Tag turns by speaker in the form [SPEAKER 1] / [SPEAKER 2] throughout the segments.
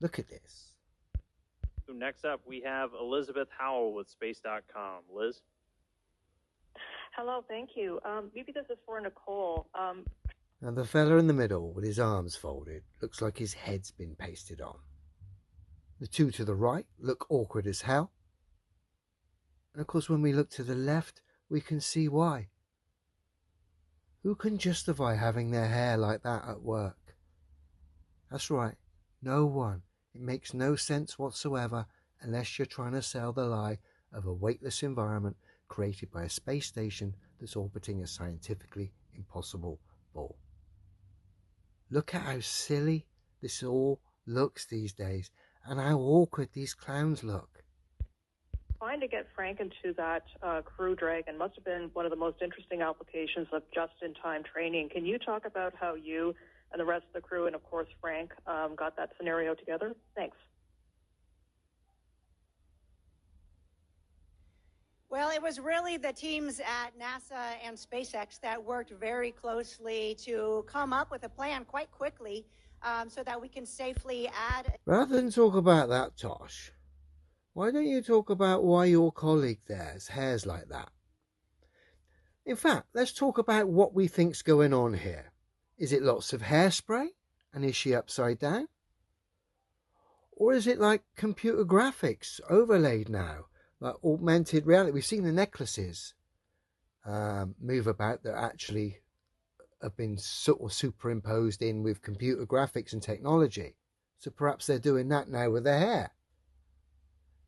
[SPEAKER 1] Look at this.
[SPEAKER 2] So next up, we have Elizabeth Howell with Space.com. Liz?
[SPEAKER 3] Hello, thank you. Maybe this is for Nicole.
[SPEAKER 1] And the fella in the middle with his arms folded looks like his head's been pasted on. The two to the right look awkward as hell. And of course, when we look to the left, we can see why. Who can justify having their hair like that at work? That's right, no one. It makes no sense whatsoever unless you're trying to sell the lie of a weightless environment created by a space station that's orbiting a scientifically impossible ball. Look at how silly this all looks these days and how awkward these clowns look.
[SPEAKER 3] Trying to get Frank into that Crew Dragon must have been one of the most interesting applications of just-in-time training. Can you talk about how you and the rest of the crew, and of course Frank, got that scenario together? Thanks.
[SPEAKER 4] Well, it was really the teams at NASA and SpaceX that worked very closely to come up with a plan quite quickly so that we can safely add...
[SPEAKER 1] Rather than talk about that, Tosh, why don't you talk about why your colleague there's hair's like that? In fact, let's talk about what we think's going on here. Is it lots of hairspray? And is she upside down? Or is it like computer graphics overlaid now? Like augmented reality? We've seen the necklaces move about that actually have been sort of superimposed in with computer graphics and technology. So perhaps they're doing that now with their hair.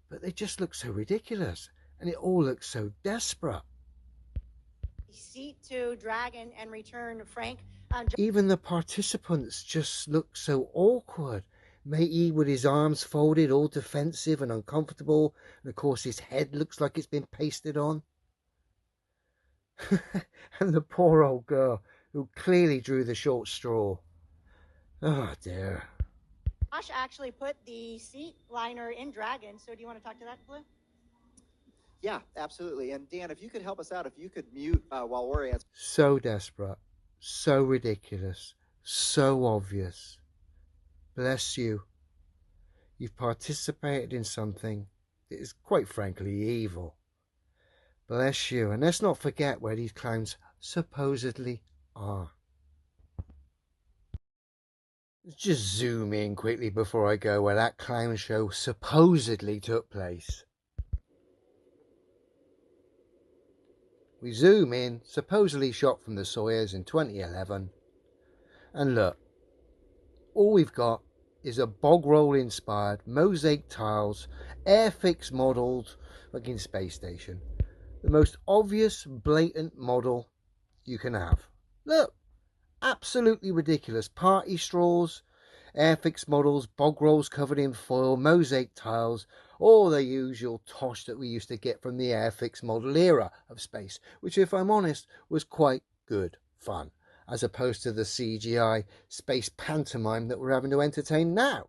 [SPEAKER 1] But they just look so ridiculous. And it all looks so desperate.
[SPEAKER 4] Seat to Dragon and return Frank.
[SPEAKER 1] Even the participants just look so awkward. Matey with his arms folded, all defensive and uncomfortable. And of course his head looks like it's been pasted on. And the poor old girl who clearly drew the short straw. Oh dear.
[SPEAKER 4] Josh actually put the seat liner in Dragon. So do you want to talk to that, Blue?
[SPEAKER 5] Yeah, absolutely. And Dan, if you could help us out, if you could mute while we're answering.
[SPEAKER 1] So desperate, so ridiculous, so obvious. Bless you. You've participated in something that is quite frankly evil. Bless you. And let's not forget where these clowns supposedly are. Let's just zoom in quickly before I go where that clown show supposedly took place. We zoom in, supposedly shot from the Soyuz in 2011. And look, all we've got is a bog roll inspired mosaic tiles, Airfix modelled fucking space station. The most obvious, blatant model you can have. Look, absolutely ridiculous. Party straws, Airfix models, bog rolls covered in foil, mosaic tiles, all the usual tosh that we used to get from the Airfix model era of space, which, if I'm honest, was quite good fun, as opposed to the CGI space pantomime that we're having to entertain now.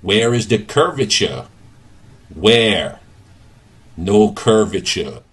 [SPEAKER 6] Where is the curvature? Where? No curvature.